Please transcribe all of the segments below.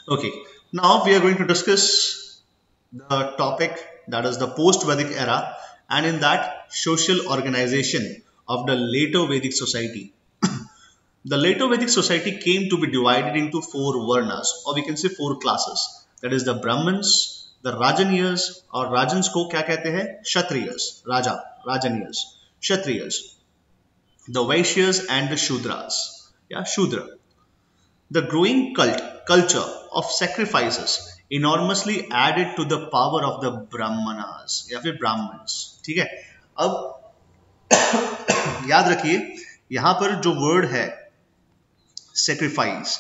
Okay, now we are going to discuss the topic that is the post-Vedic era, and in that, social organization of the later Vedic society. The later Vedic society came to be divided into four varnas, or we can say four classes. That is the Brahmins, the Rajaniyas, or Rajans को क्या कहते हैं? Kshatriyas, Raja, Rajaniyas, Kshatriyas, the Vaishyas and the Shudras. Yeah, Shudra. The growing culture of sacrifices enormously added to the power of the Brahmanas या फिर Brahmins. ठीक है, अब याद रखिए यहां पर जो वर्ड है सेक्रीफाइस,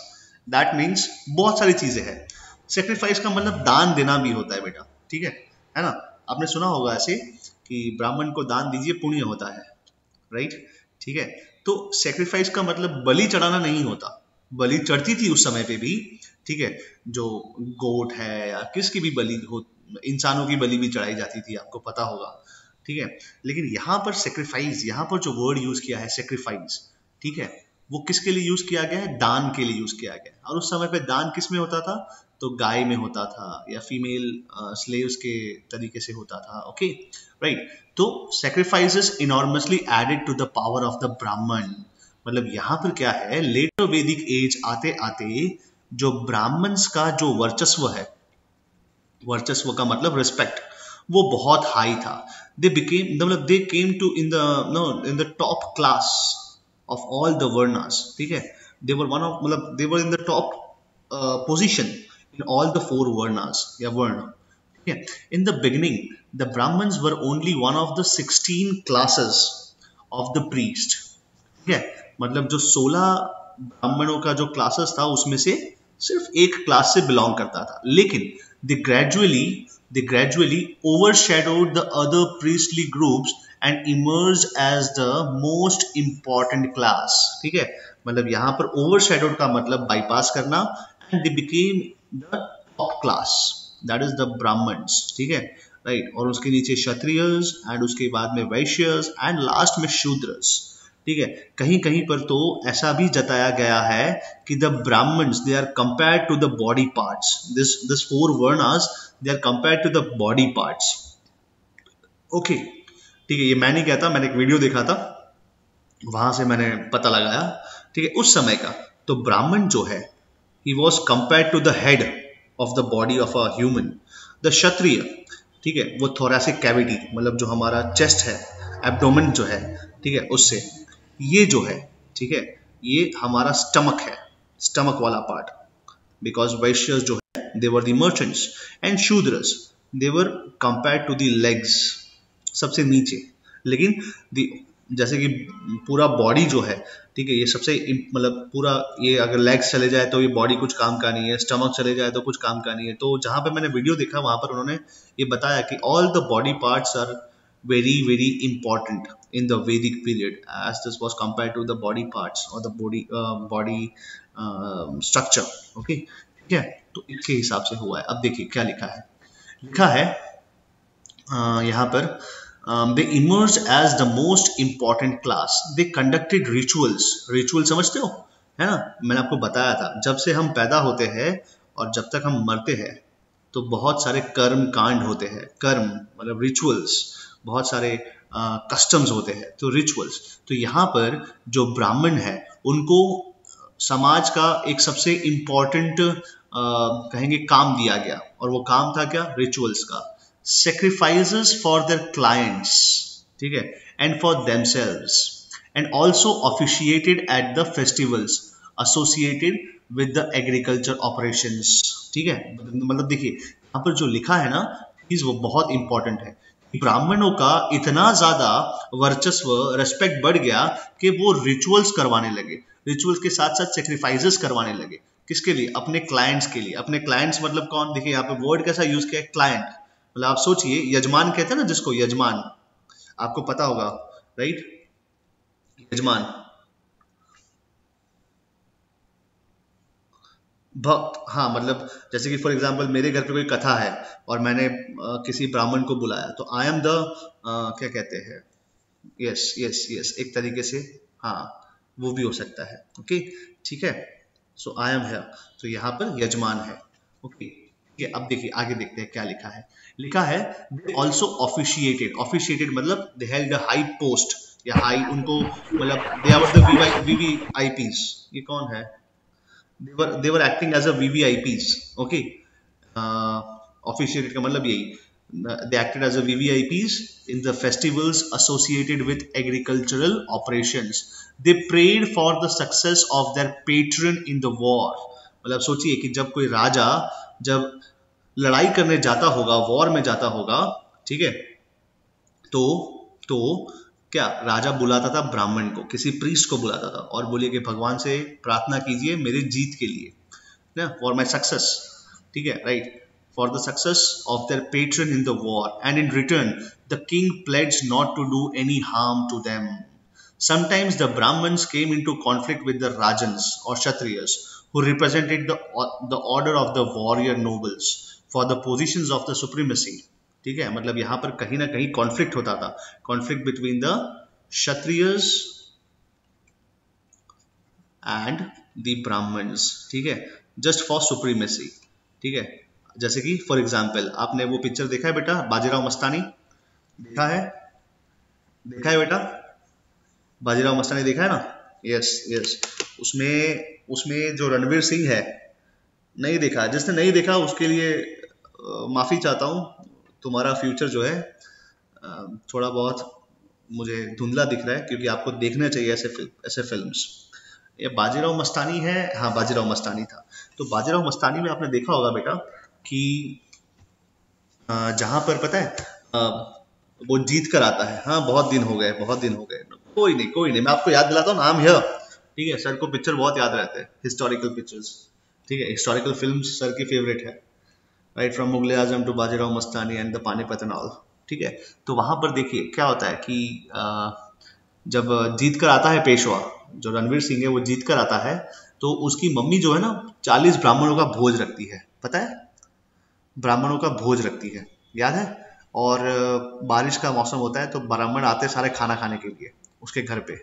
दैट मीन्स बहुत सारी चीजें हैं. सेक्रीफाइस का मतलब दान देना भी होता है बेटा. ठीक है ना. आपने सुना होगा ऐसे कि ब्राह्मण को दान दीजिए पुण्य होता है, राइट. ठीक है, तो सेक्रीफाइस का मतलब बलि चढ़ाना नहीं होता. बलि चढ़ती थी उस समय पे भी. ठीक है, जो गोट है या किसकी भी बलि हो, इंसानों की बलि भी चढ़ाई जाती थी, आपको पता होगा. ठीक है, लेकिन यहाँ पर सेक्रीफाइस, यहाँ पर जो वर्ड यूज किया है सेक्रीफाइस, ठीक है, वो किसके लिए यूज किया गया है? दान के लिए यूज किया गया है. और उस समय पे दान किस में होता था? तो गाय में होता था या फीमेल स्लेव्स के तरीके से होता था. Okay, right. तो sacrifices enormously added to the power of the Brahman. मतलब यहाँ पर क्या है, लेटर वैदिक एज आते आते जो ब्राह्मण्स का जो वर्चस्व है, वर्चस्व का मतलब रिस्पेक्ट, वो बहुत हाई था. दे बिकेम, मतलब they came to in the top class of all the varnas. ठीक है, दे वर वन ऑफ, मतलब they were in the top position in all the four varnas या वर्ण. ठीक है, in the beginning the Brahmins were only one of the 16 classes of the priest. ठीक है, मतलब जो 16 ब्राह्मणों का जो क्लासेस था उसमें से सिर्फ एक क्लास से बिलोंग करता था. लेकिन they gradually overshadowed the other priestly groups and emerged as the most important class. ठीक है, मतलब यहाँ पर overshadowed का मतलब bypass करना, and they became the top class, that is the Brahmins. ठीक है, राइट. और उसके नीचे क्षत्रियस, एंड उसके बाद में वैश्यस, एंड लास्ट में शूद्रस. ठीक है, कहीं कहीं पर तो ऐसा भी जताया गया है कि the Brahmins they are compared to the body parts. This four varnas they are compared to the body parts. Okay, ठीक है, ये मैं नहीं कहता, मैंने एक वीडियो देखा था, वहां से मैंने पता लगाया. ठीक है, उस समय का तो ब्राह्मण जो है, he was compared to the head of the body of a human. The Kshatriya, ठीक है, वो थोरैसिक कैविटी, मतलब जो हमारा चेस्ट है, एब्डोमेन जो है, ठीक है, उससे ये जो है, ठीक है, ये हमारा स्टमक है, स्टमक वाला पार्ट. बिकॉज वैश्यस जो है they were the merchants, and Shudras they were compared to the legs, सबसे नीचे. लेकिन जैसे कि पूरा बॉडी जो है, ठीक है, ये सबसे मतलब पूरा, ये अगर लेग्स चले जाए तो ये बॉडी कुछ काम का नहीं है, स्टमक चले जाए तो कुछ काम का नहीं है. तो जहां पे मैंने वीडियो देखा वहां पर उन्होंने ये बताया कि all the body parts are very very important in the Vedic period, as this was compared to the body parts or the body structure. Okay, ठीक है, तो इसके हिसाब से हुआ है. अब देखिए क्या लिखा है. लिखा है यहाँ पर they emerged as the most important class. They conducted rituals. Ritual समझते हो, है ना. मैंने आपको बताया था, जब से हम पैदा होते हैं और जब तक हम मरते हैं तो बहुत सारे कर्म कांड होते हैं. कर्म मतलब रिचुअल्स, बहुत सारे कस्टम्स होते हैं, तो रिचुअल्स. तो यहाँ पर जो ब्राह्मण है उनको समाज का एक सबसे इम्पॉर्टेंट कहेंगे काम दिया गया, और वो काम था क्या? रिचुअल्स का. सेक्रीफाइसेस फॉर देयर क्लाइंट्स, ठीक है, and for themselves, and also officiated at the festivals associated with the agriculture operations. ठीक है, मतलब देखिए यहाँ पर जो लिखा है ना, चीज वो बहुत इंपॉर्टेंट है. ब्राह्मणों का इतना ज्यादा वर्चस्व, रेस्पेक्ट बढ़ गया कि वो रिचुअल्स करवाने लगे. रिचुअल्स के साथ साथ सेक्रीफाइसेस करवाने लगे. किसके लिए? अपने क्लाइंट्स के लिए. अपने क्लाइंट्स मतलब कौन? देखिए यहाँ पे वर्ड कैसा यूज किया है, क्लाइंट. मतलब आप सोचिए, यजमान कहते हैं ना जिसको, यजमान, आपको पता होगा, राइट, यजमान, भक्त. हाँ, मतलब जैसे कि फॉर एग्जांपल मेरे घर पे कोई कथा है और मैंने किसी ब्राह्मण को बुलाया, तो आई एम द क्या कहते हैं, यस यस यस, एक तरीके से, हाँ, वो भी हो सकता है. ओके, ठीक है, सो आई एम हियर, तो यहाँ पर यजमान है. ओके, ठीक है। अब देखिए आगे देखते हैं क्या लिखा है। लिखा है दे ऑल्सो ऑफिशिएटेड, ऑफिशिएटेड मतलब दे हेल्ड अ हाई पोस्ट या हाई, उनको मतलब दे आर द वीवीआईपीज। ये कौन है? they were acting as a VVIPs, okay. Officiated का मतलब यही, they acted as a VVIPs in the festivals associated with agricultural operations. They prayed for the success of their patron in the war. मतलब सोचिए कि जब कोई राजा जब लड़ाई करने जाता होगा, वॉर में जाता होगा, ठीक है, तो क्या राजा बुलाता था ब्राह्मण को, किसी प्रीस्ट को बुलाता था और बोलिए कि भगवान से प्रार्थना कीजिए मेरे जीत के लिए, ना, फॉर माई सक्सेस, ठीक है, right, for the success of their patron in the war, and in return the king pledged not to do any harm to them. Sometimes the Brahmins came into conflict with the Rajans or Kshatriyas who represented the order of the warrior nobles for the positions of the supremacy. ठीक है, मतलब यहाँ पर कहीं ना कहीं conflict होता था, conflict between the Kshatriyas and the Brahmins, ठीक है, जस्ट फॉर सुप्रीमेसी. ठीक है, जैसे कि फॉर एग्जाम्पल आपने वो पिक्चर देखा है बेटा, बाजीराव मस्तानी? देखा है, देखा है बेटा, बाजीराव मस्तानी देखा है ना? Yes yes. उसमें जो रणवीर सिंह है, नहीं देखा, जिसने नहीं देखा उसके लिए माफी चाहता हूँ. तुम्हारा फ्यूचर जो है थोड़ा बहुत मुझे धुंधला दिख रहा है, क्योंकि आपको देखना चाहिए ऐसे फिल्म्स. ये बाजीराव मस्तानी है, हाँ बाजीराव मस्तानी था. तो बाजीराव मस्तानी में आपने देखा होगा बेटा कि जहां पर पता है वो जीत कर आता है. हाँ बहुत दिन हो गए, बहुत दिन हो गए. कोई नहीं, मैं आपको याद दिलाता हूँ नाम है, ठीक है. सर को पिक्चर बहुत याद रहते हैं, हिस्टोरिकल पिक्चर्स, ठीक है, हिस्टोरिकल फिल्म्स सर की फेवरेट है, right, from Mughal-e-Azam to Bajirao Mastani and the Panipat and all, ठीक है. तो वहां पर देखिए क्या होता है कि जब जीत कर आता है पेशवा, जो रणवीर सिंह है वो जीत कर आता है, तो उसकी मम्मी जो है ना 40 ब्राह्मणों का भोज रखती है, पता है, ब्राह्मणों का भोज रखती है, याद है. और बारिश का मौसम होता है तो ब्राह्मण आते सारे खाना खाने के लिए उसके घर पे,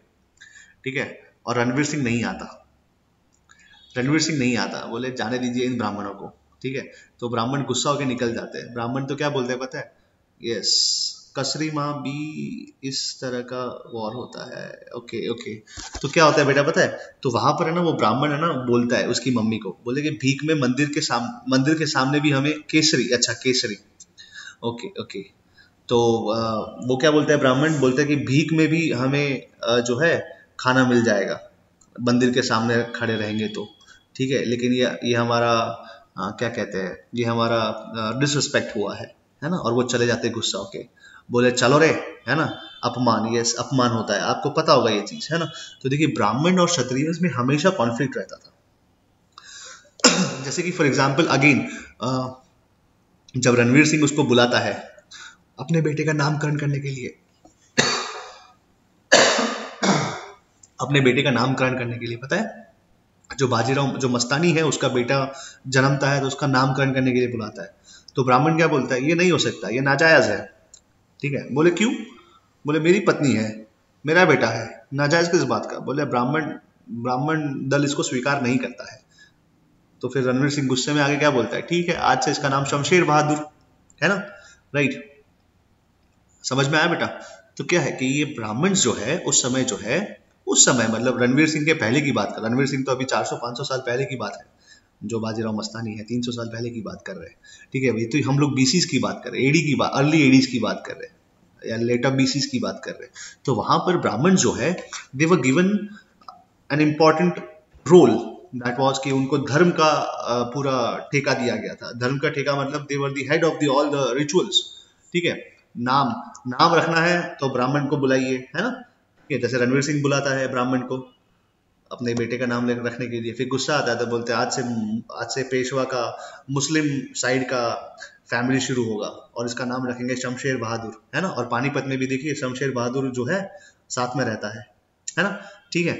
ठीक है. और रणवीर सिंह नहीं आता, बोले जाने दीजिए इन ब्राह्मणों को, ठीक है. तो ब्राह्मण गुस्सा होकर निकल जाते हैं. ब्राह्मण तो क्या बोलते हैं पता है? यस, कसरी माँ भी इस तरह का वॉर होता है. ओके. तो क्या होता है बेटा पता है? तो वहां पर है ना वो ब्राह्मण है ना बोलता है उसकी मम्मी को, बोले कि भीख में मंदिर के सामने भी हमें केसरी, अच्छा केसरी, ओके. तो वो क्या बोलता है ब्राह्मण, बोलता है कि भीख में भी हमें जो है खाना मिल जाएगा, मंदिर के सामने खड़े रहेंगे तो, ठीक है. लेकिन ये हमारा क्या कहते हैं, ये हमारा डिसरिस्पेक्ट हुआ है ना. और वो चले जाते गुस्सा होके, बोले चलो रे, है ना, अपमान, ये अपमान होता है, आपको पता होगा ये चीज, है ना. तो देखिए ब्राह्मण और क्षत्रिय में हमेशा कॉन्फ्लिक्ट रहता था. जैसे कि फॉर एग्जाम्पल अगेन जब रणवीर सिंह उसको बुलाता है अपने बेटे का नामकरण करने के लिए, अपने बेटे का नामकरण करने के लिए, पता है जो बाजीराव जो मस्तानी है उसका बेटा जन्मता है तो उसका नामकरण करने के लिए बुलाता है. तो ब्राह्मण क्या बोलता है, ये नहीं हो सकता, ये नाजायज है, ठीक है. बोले क्यों? बोले मेरी पत्नी है, मेरा बेटा है, नाजायज किस बात का? बोले ब्राह्मण दल इसको स्वीकार नहीं करता है. तो फिर रणवीर सिंह गुस्से में आगे क्या बोलता है, ठीक है आज से इसका नाम शमशेर बहादुर है ना, राइट. समझ में आया बेटा? तो क्या है कि ये ब्राह्मण जो है उस समय मतलब रणवीर सिंह के पहले की बात कर, रणवीर सिंह तो अभी 400-500 साल पहले की बात है, जो बाजीराव मस्तानी है 300 साल पहले की बात कर रहे हैं, ठीक है. अभी तो हम लोग बीसीज की बात कर रहे हैं, एडी की बात, अर्ली एडीज की बात कर रहे हैं या लेटर बीसीज की बात कर रहे हैं. तो वहां पर ब्राह्मण जो है they were given an important role, that was कि उनको धर्म का पूरा ठेका दिया गया था. धर्म का ठेका मतलब they were the head of the all the rituals, ठीक है. नाम रखना है तो ब्राह्मण को बुलाइए, है ना, ठीक है. जैसे रणवीर सिंह बुलाता है ब्राह्मण को अपने बेटे का नाम रखने के लिए, फिर गुस्सा आता है तो बोलते हैं आज से पेशवा का मुस्लिम साइड का फैमिली शुरू होगा और इसका नाम रखेंगे शमशेर बहादुर, है ना. और पानीपत में भी देखिए शमशेर बहादुर जो है साथ में रहता है ना, ठीक है.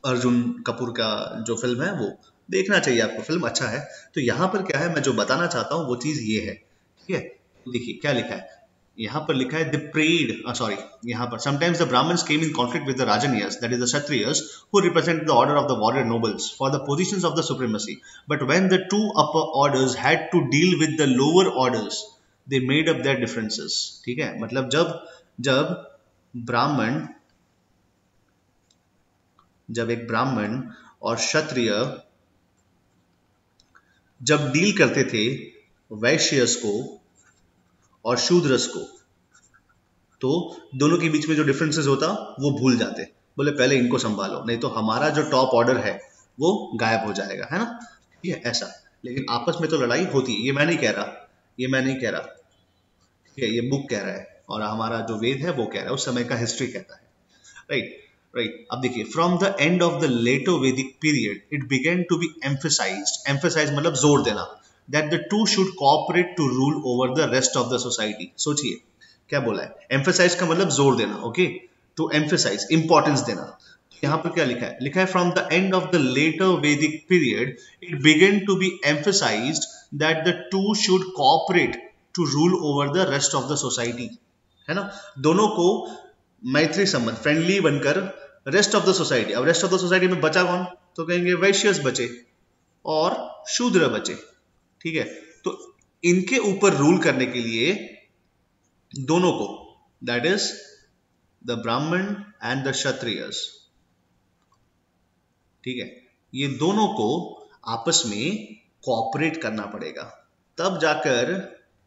अर्जुन कपूर का जो फिल्म है वो देखना चाहिए आपको, फिल्म अच्छा है. तो यहाँ पर क्या है, मैं जो बताना चाहता हूँ वो चीज ये है, ठीक है. देखिए क्या लिखा है यहाँ पर लिखा है द प्रेड, सॉरी यहाँ पर sometimes the Brahmins came in conflict with the Rajanyas, that is the Kshatriyas who represent the order of the warrior nobles for the positions of the supremacy, but when the two upper orders had to deal with the lower orders they made up their differences. ठीक है, मतलब जब एक ब्राह्मण और क्षत्रिय जब deal करते थे वैश्यस को और शूद्रस को, तो दोनों के बीच में जो डिफरेंसेस होता वो भूल जाते, बोले पहले इनको संभालो नहीं तो हमारा जो टॉप ऑर्डर है वो गायब हो जाएगा, है ना, ये ऐसा। लेकिन आपस में तो लड़ाई होती है, ये मैं नहीं कह रहा, ठीक है, ये बुक कह रहा है और हमारा जो वेद है वो कह रहा है, उस समय का हिस्ट्री कहता है, राइट। अब देखिए, from the end of the later Vedic period it began to be emphasized मतलब जोर देना, that the two should cooperate to rule over the rest of the society। सोचिए क्या बोला है, emphasize का मतलब जोर देना, ओके, to emphasize, importance देना। यहाँ पर क्या लिखा है from the end of the later Vedic period it began to be emphasized that the two should cooperate to rule over the rest of the society, है ना, दोनों को मैत्री संबंध, फ्रेंडली बनकर रेस्ट ऑफ द सोसाइटी। अब rest of the society में बचा कौन, तो कहेंगे वैश्यस बचे और शूद्र बचे, ठीक है, तो इनके ऊपर रूल करने के लिए दोनों को, दैट इज द ब्राह्मण एंड द क्षत्रियस, ठीक है, ये दोनों को आपस में कोऑपरेट करना पड़ेगा, तब जाकर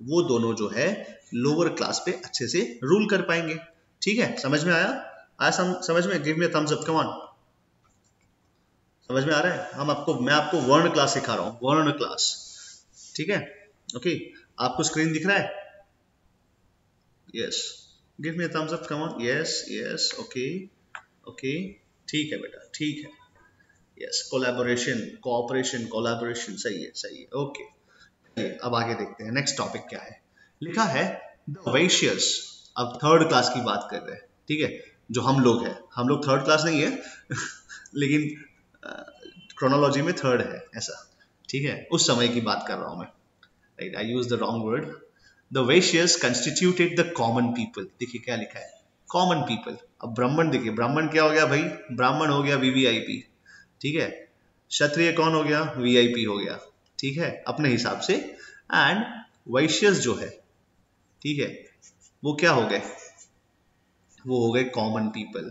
वो दोनों जो है लोअर क्लास पे अच्छे से रूल कर पाएंगे। ठीक है, समझ में आया समझ में, give me a thumbs up, come on, समझ में आ रहा है। मैं आपको वर्ण क्लास सिखा रहा हूं, वर्ण क्लास, ठीक है, ओके, आपको स्क्रीन दिख रहा है, yes, give me a thumbs up, come on, yes, okay, ठीक है बेटा, ठीक है, यस, कोलैबोरेशन, सही है, ओके। अब आगे देखते हैं, नेक्स्ट टॉपिक क्या है, लिखा है द वैश्यस। अब थर्ड क्लास की बात कर रहे हैं, ठीक है, जो हम लोग थर्ड क्लास नहीं है लेकिन क्रोनोलॉजी में थर्ड है ऐसा, ठीक है, उस समय की बात कर रहा हूं मैं, right, I use the wrong word. The Vaishyas constituted the common people, देखिए क्या लिखा है, कॉमन पीपल। अब ब्राह्मण देखिए, ब्राह्मण क्या हो गया भाई, ब्राह्मण हो गया वीवीआईपी, ठीक है, क्षत्रिय कौन हो गया, वीआईपी हो गया, ठीक है, अपने हिसाब से, एंड वैश्यस जो है, ठीक है, वो क्या हो गए, वो हो गए कॉमन पीपल।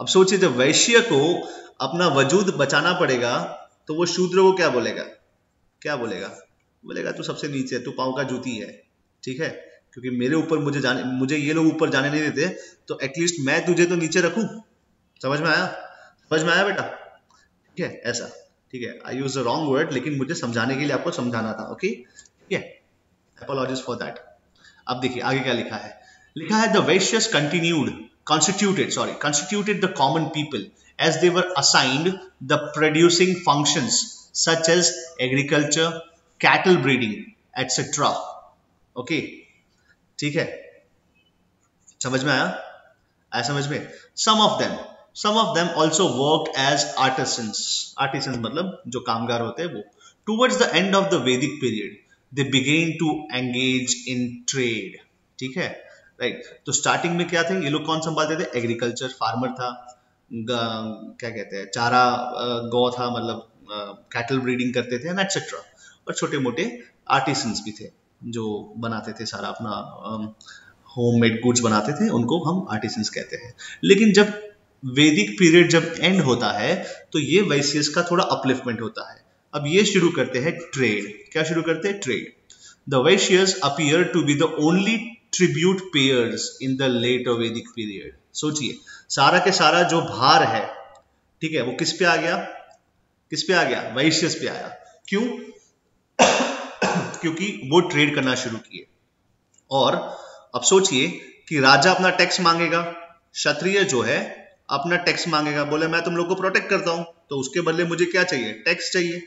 अब सोचिए, जब वैश्य को अपना वजूद बचाना पड़ेगा तो वो शूद्र को क्या बोलेगा तू सबसे नीचे है, तू पांव का जूती है, ठीक है, क्योंकि मेरे ऊपर मुझे ये लोग ऊपर जाने नहीं देते, तो एटलीस्ट मैं तुझे तो नीचे रखूं। समझ में आया बेटा, ठीक है, ऐसा, ठीक है, आई यूज द रॉन्ग वर्ड, लेकिन मुझे समझाने के लिए आपको समझाना था, ओके, ठीक है, अपॉलॉजीज फॉर दैट। अब देखिए आगे क्या लिखा है the Vaishyas constituted the common people as they were assigned the producing functions such as agriculture, cattle breeding, etc. Okay, ठीक है, समझ में आया समझ में। some of them also worked as artisans मतलब जो कामगार होते हैं वो। towards the end of the Vedic period they began to engage in trade, ठीक है, राइट। तो स्टार्टिंग में क्या थे ये लोग, कौन संभालते थे, एग्रीकल्चर, फार्मर था, क्या कहते हैं, चारा गौ था, मतलब कैटल ब्रीडिंग करते थे, एटसेट्रा, और छोटे मोटे आर्टिसंस भी थे जो बनाते थे सारा अपना होममेड गुड्स बनाते थे, उनको हम आर्टिसंस कहते हैं। लेकिन जब वैदिक पीरियड जब एंड होता है तो ये वैश्यस का थोड़ा अपलिफ्टमेंट होता है। अब ये शुरू करते हैं ट्रेड। क्या शुरू करते हैं, trade. The Vaishyas appear to be the only tribute payers in the later Vedic period. सोचिए, सारा के सारा जो भार है, ठीक है, वो किस पे आ गया, वैश्यस पे आया। क्यों? क्योंकि वो ट्रेड करना शुरू किए। और अब सोचिए कि राजा अपना टैक्स मांगेगा, क्षत्रिय जो है अपना टैक्स मांगेगा, बोले मैं तुम लोग को प्रोटेक्ट करता हूं, तो उसके बदले मुझे क्या चाहिए, टैक्स चाहिए,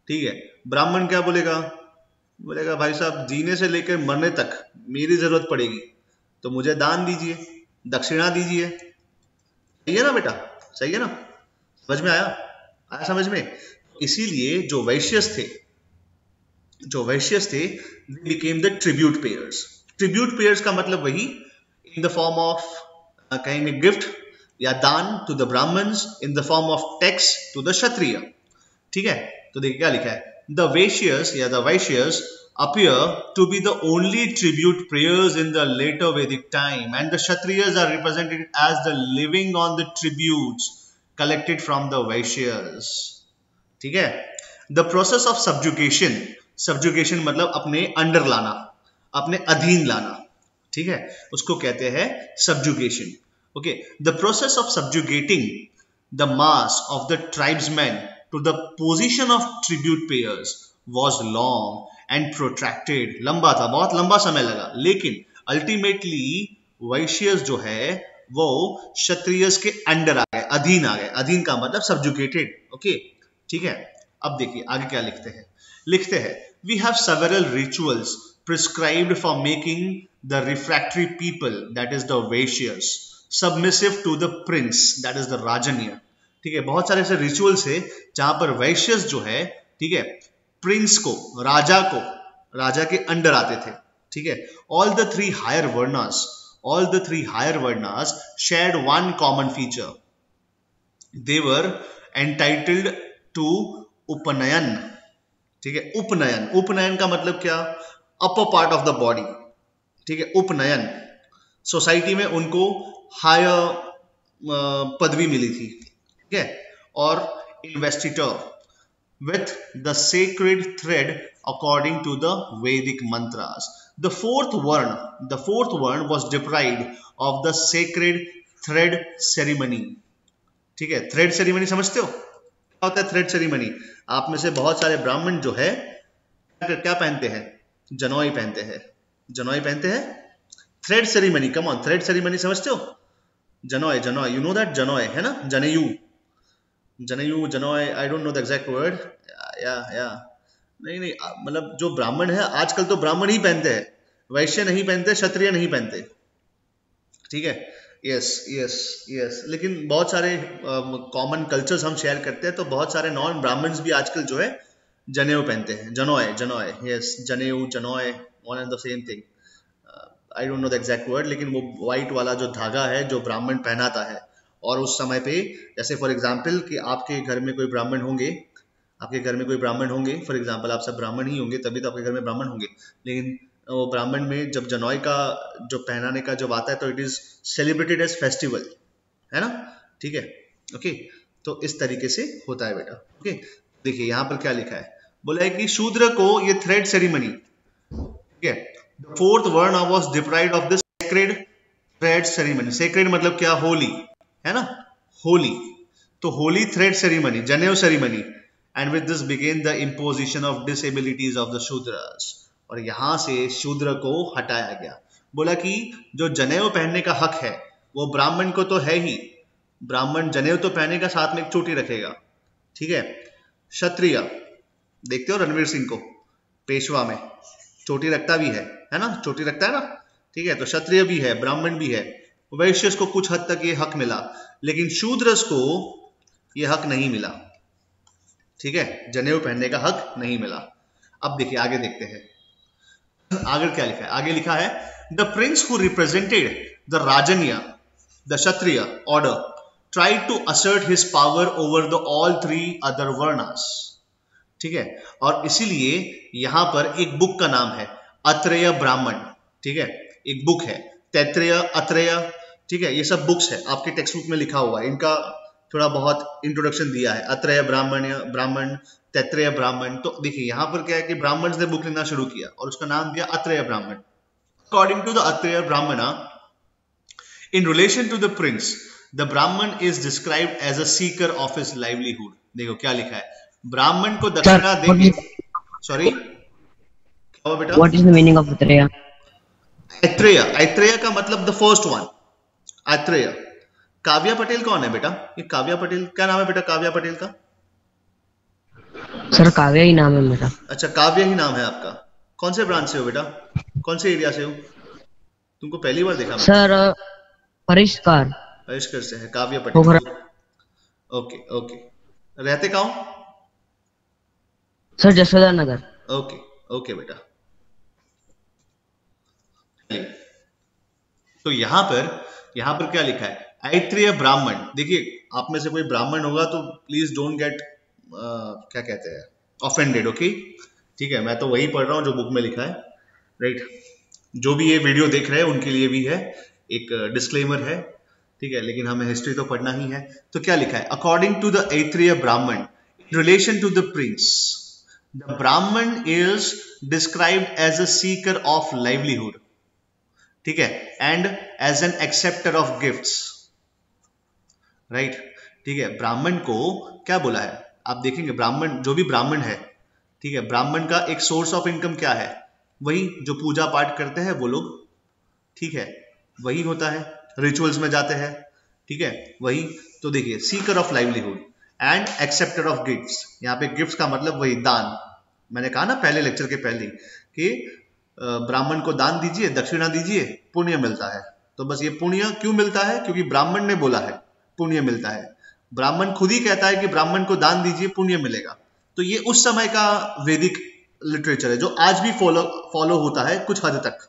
ठीक है। ब्राह्मण क्या बोलेगा भाई साहब जीने से लेकर मरने तक मेरी जरूरत पड़ेगी तो मुझे दान दीजिए, दक्षिणा दीजिए। सही है ना बेटा, सही है ना, समझ में आया समझ में। इसीलिए जो वैश्यस थे they became the tribute payers। Tribute payers का मतलब वही इन द फॉर्म ऑफ कहेंगे गिफ्ट या दान to the Brahmins, in the form of tax to the Kshatriya. ठीक है, तो देखिए क्या लिखा है, द वैश्यस या the Vaishyas appear to be the only tribute payers in the later Vedic time, and the Kshatriyas are represented as the living on the tributes collected from the Vaishyas। ठीक है, the process of subjugation, subjugation मतलब अपने under लाना, अपने अधीन लाना, ठीक है, उसको कहते हैं subjugation। okay, the process of subjugating the mass of the tribesmen to the position of tribute payers was long and protracted, लंबा था, बहुत लंबा समय लगा, लेकिन अल्टीमेटली वैश्यस जो है वो क्षत्रियस के अंडर आ गए, अधीन आ गए। अधीन का मतलब सब्जुकेटेड। ओके, ठीक है, अब देखिए आगे क्या लिखते हैं we have several rituals prescribed for making the refractory people, that is the Vaishyas, submissive to the prince, that is the Rajanya। ठीक है, बहुत सारे ऐसे रिचुअल्स है जहां पर वैश्यस जो है, ठीक है, प्रिंस को, राजा के अंडर आते थे। ठीक है, all the three higher varnas shared one common feature, they were entitled to upanayana. ठीक है, उपनयन का मतलब क्या, upper part of the body. ठीक है, उपनयन, सोसाइटी में उनको हायर पदवी मिली थी। ठीक है, और इन्वेस्टिटर with the sacred thread according to the Vedic mantras. The fourth word was deprived of the sacred thread ceremony। ठीक है, थ्रेड सेरेमनी समझते हो क्या होता है? थ्रेड सेरेमनी, आप में से बहुत सारे ब्राह्मण जो है क्या पहनते हैं? जनोई पहनते हैं। Thread ceremony, come on, thread ceremony समझते हो? जनोई, यू नो दैट, जनोई है ना, जनोई, I don't know the exact word. या नहीं, मतलब जो ब्राह्मण है, आजकल तो ब्राह्मण ही पहनते हैं, वैश्य नहीं पहनते, क्षत्रिय नहीं पहनते। ठीक है, यस, लेकिन बहुत सारे कॉमन कल्चर्स हम शेयर करते हैं, तो बहुत सारे नॉन ब्राह्मण्स भी आजकल जो है जनेऊ पहनते हैं, जनोय, यस, जनेऊ, जनोय, one and the same thing. I don't know the exact word, लेकिन वो व्हाइट वाला जो धागा है जो ब्राह्मण पहनाता है, और उस समय पे, जैसे फॉर एग्जाम्पल कि आपके घर में कोई ब्राह्मण होंगे, फॉर एग्जाम्पल आप सब ब्राह्मण ही होंगे, तभी तो आपके घर में ब्राह्मण होंगे, लेकिन वो ब्राह्मण में जब जनोई का जो पहनाने का जब आता है, तो it is celebrated as festival, है ना। ठीक है, ओके, तो इस तरीके से होता है बेटा। ओके, देखिए यहाँ पर क्या लिखा है, बोला है कि शूद्र को ये थ्रेड सेरेमनी, ठीक है, द फोर्थ वर्ण was deprived of the sacred thread ceremony. Sacred मतलब क्या, होली, है ना, होली, तो होली थ्रेड सेरेमनी, जनेऊ ceremony, and with this began the imposition of disabilities of the shudras। और यहां से शूद्र को हटाया गया। बोला कि जो जनेऊ पहनने का हक है वो ब्राह्मण को तो है ही, ब्राह्मण जनेऊ तो पहनेगा, साथ में एक चोटी रखेगा। ठीक है, क्षत्रिय देखते हो रणवीर सिंह को, पेशवा में चोटी रखता भी है ना, चोटी रखता है ना। ठीक है, तो क्षत्रिय भी है, ब्राह्मण भी है, वैश्य को कुछ हद तक ये हक मिला, लेकिन शूद्रस को ये हक नहीं मिला। ठीक है, जनेऊ पहनने का हक नहीं मिला। अब देखिए आगे देखते हैं, आगे क्या लिखा है, आगे लिखा है the prince who represented the Rajanya, the Kshatriya order, tried to assert his power over the all three other varnas. ठीक है, और इसीलिए यहां पर एक बुक का नाम है अत्रेय ब्राह्मण। ठीक है, एक बुक है तैत्रेय, अत्रेय। ठीक है, ये सब बुक्स है, आपके टेक्स्ट बुक में लिखा हुआ है, इनका थोड़ा बहुत इंट्रोडक्शन दिया है, अत्रेय ब्राह्मण, तैत्रेय ब्राह्मण। तो देखिए यहाँ पर क्या है कि ब्राह्मण ने बुक लिखना शुरू किया और उसका नाम दिया अत्रेय ब्राह्मण। According to the Aitareya Brahmana, in relation to the prince, the Brahmin is described as a seeker of his livelihood. देखो क्या लिखा है, ब्राह्मण को दक्षिणा देंगे। सॉरी, क्या हुआ बेटा? What is the meaning of Atreya? Atreya का मतलब the first one, Atreya. Kavya Patel कौन है बेटा? ये काव्या पटेल, क्या नाम है बेटा काव्या पटेल का? सर काव्या ही नाम है मेरा। अच्छा, काव्या ही नाम है आपका। कौन से ब्रांच से हो बेटा, कौन से एरिया से हो? तुमको पहली बार देखा सर परिष्कार से है काव्या पटेल। ओके, रहते कहाँ? सर जसोदा नगर। ओके बेटा, तो यहाँ पर क्या लिखा है, ऐत्रेय ब्राह्मण। देखिए आप में से कोई ब्राह्मण होगा तो प्लीज डोंट गेट क्या कहते हैं ऑफेंडेड, ओके। ठीक है, मैं तो वही पढ़ रहा हूँ जो बुक में लिखा है, राइट। जो भी ये वीडियो देख रहे हैं उनके लिए भी है, एक डिस्क्लेमर है, ठीक है, लेकिन हमें हिस्ट्री तो पढ़ना ही है। तो क्या लिखा है, according to the Aitareya Brahmana in relation to the prince, the Brahmin is described as a seeker of livelihood, ठीक है, and as an acceptor of gifts, right. ठीक है, ब्राह्मण को क्या बोला है, आप देखेंगे ब्राह्मण, जो भी ब्राह्मण है, ठीक है, ब्राह्मण का एक सोर्स ऑफ इनकम क्या है, वही जो पूजा पाठ करते हैं वो लोग, ठीक है, वही होता है, रिचुअल्स में जाते हैं, ठीक है, वही। तो देखिए, Sikar of livelihood and acceptor of gifts, यहाँ पे गिफ्ट्स का मतलब वही दान, मैंने कहा ना पहले लेक्चर के पहले कि ब्राह्मण को दान दीजिए, दक्षिणा दीजिए, पुण्य मिलता है। तो बस ये पुण्य क्यों मिलता है, क्योंकि ब्राह्मण ने बोला है पुण्य मिलता है, ब्राह्मण खुद ही कहता है कि ब्राह्मण को दान दीजिए पुण्य मिलेगा। तो ये उस समय का वैदिक लिटरेचर है जो आज भी फॉलो होता है कुछ हद तक।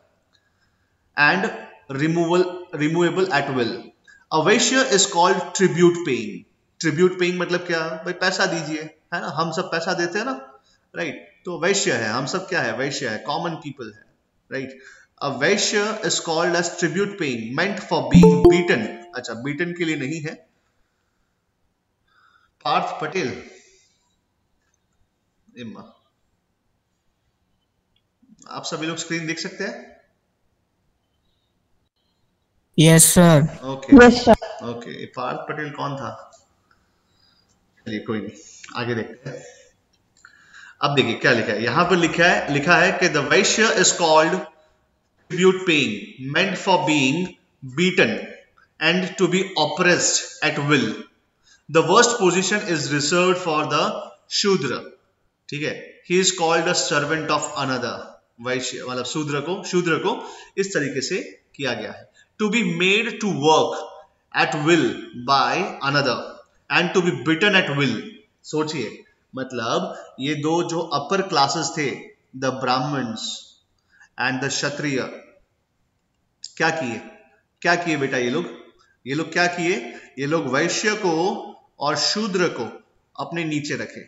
And removable eight will, a Vaishya is called tribute paying. Tribute paying मतलब क्या, भाई पैसा दीजिए, है ना, हम सब पैसा देते हैं ना, राइट। तो वैश्य है, हम सब क्या है, वैश्य है, कॉमन पीपल है, right. A Vaishya is called as tribute paying meant for being beaten. अच्छा, बीटन के लिए नहीं है, पार्थ पटेल, आप सभी लोग स्क्रीन देख सकते हैं? Yes sir. Okay yes sir. Okay, Parth Patel कौन था, चलिए कोई नहीं, आगे देखते हैं। अब देखिए क्या लिखा है, यहां पर लिखा है कि the Vaishya is called tribute paying meant for being beaten and to be oppressed at will. The worst position is reserved for the Shudra, ठीक है, he is called a servant of another. Vaishya मतलब शूद्र को इस तरीके से किया गया है, to be made to work at will by another and to be beaten at will. सोचिए, मतलब ये दो जो अपर क्लासेस थे, the Brahmins and the Kshatriya, क्या किए बेटा, ये लोग क्या किए, ये लोग वैश्य को और शूद्र को अपने नीचे रखे,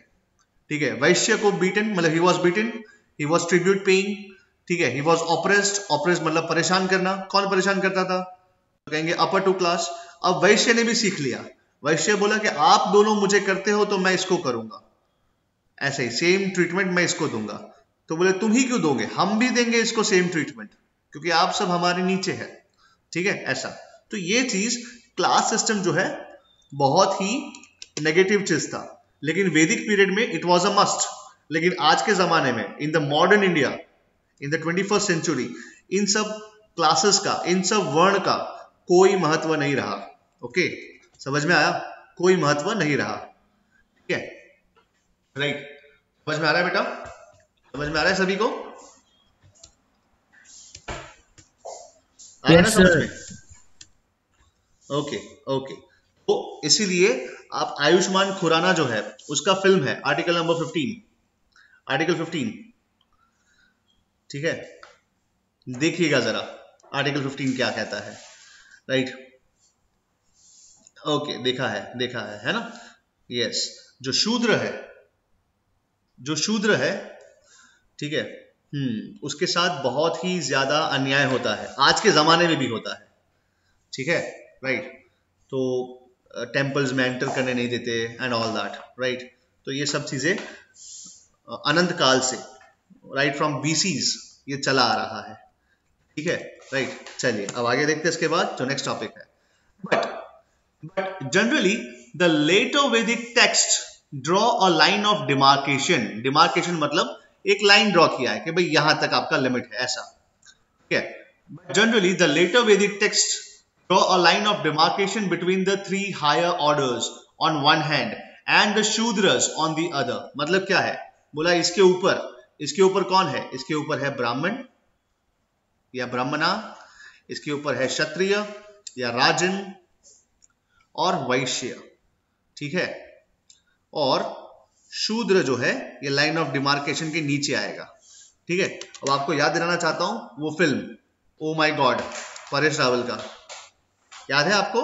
ठीक है। वैश्य को बीटन मतलब he was beaten, he was tribute paying, ठीक है, ही वॉज ऑप्रेस्ड मतलब परेशान करना, कौन परेशान करता था, तो कहेंगे अपर टू क्लास। अब वैश्य ने भी सीख लिया, वैश्य बोला कि आप दोनों मुझे करते हो तो मैं इसको करूंगा, ऐसे ही सेम ट्रीटमेंट मैं इसको दूंगा। तो बोले तुम ही क्यों दोगे, हम भी देंगे इसको सेम ट्रीटमेंट, क्योंकि आप सब हमारे नीचे है, ठीक है, ऐसा। तो ये चीज क्लास सिस्टम जो है बहुत ही नेगेटिव चीज था, लेकिन वैदिक पीरियड में इट वाज अ मस्ट। लेकिन आज के जमाने में in the modern India, in the 21st century, इन सब क्लासेस का, इन सब वर्ण का कोई महत्व नहीं रहा। ओके, समझ में आया, कोई महत्व नहीं रहा, ठीक है, राइट। समझ में आ रहा है बेटा, समझ में आ रहा है सभी को, आ रहा है ना समझ में? Okay okay. तो इसीलिए आप आयुष्मान खुराना जो है उसका फिल्म है आर्टिकल नंबर 15, ठीक है, देखिएगा जरा आर्टिकल 15 क्या कहता है, राइट। ओके, देखा है ना, यस। जो शूद्र है, ठीक है, उसके साथ बहुत ही ज्यादा अन्याय होता है, आज के जमाने में भी होता है, ठीक है, राइट। तो टेम्पल्स में एंटर करने नहीं देते एंड ऑल दैट, राइट। तो ये सब चीजें अनंत काल से, राइट फ्रॉम बीसीज ये चला आ रहा है, ठीक है, राइट। चलिए अब आगे देखते हैं इसके बाद जो नेक्स्ट टॉपिक है। But generally the later Vedic text draw a line of demarcation मतलब एक लाइन ड्रॉ किया है कि भाई यहां तक आपका लिमिट है, ऐसा, ठीक है। Generally the later Vedic text draw a line of demarcation between the three higher orders on one hand and the shudras on the other। मतलब क्या है, बोला इसके ऊपर कौन है, इसके ऊपर है ब्राह्मण या ब्राह्मणा, इसके ऊपर है क्षत्रिय या राजन और वैश्य, ठीक है, और शूद्र जो है ये लाइन ऑफ डिमार्केशन के नीचे आएगा, ठीक है। अब आपको याद दिलाना चाहता हूं वो film oh my God, Paresh Rawal का, याद है आपको?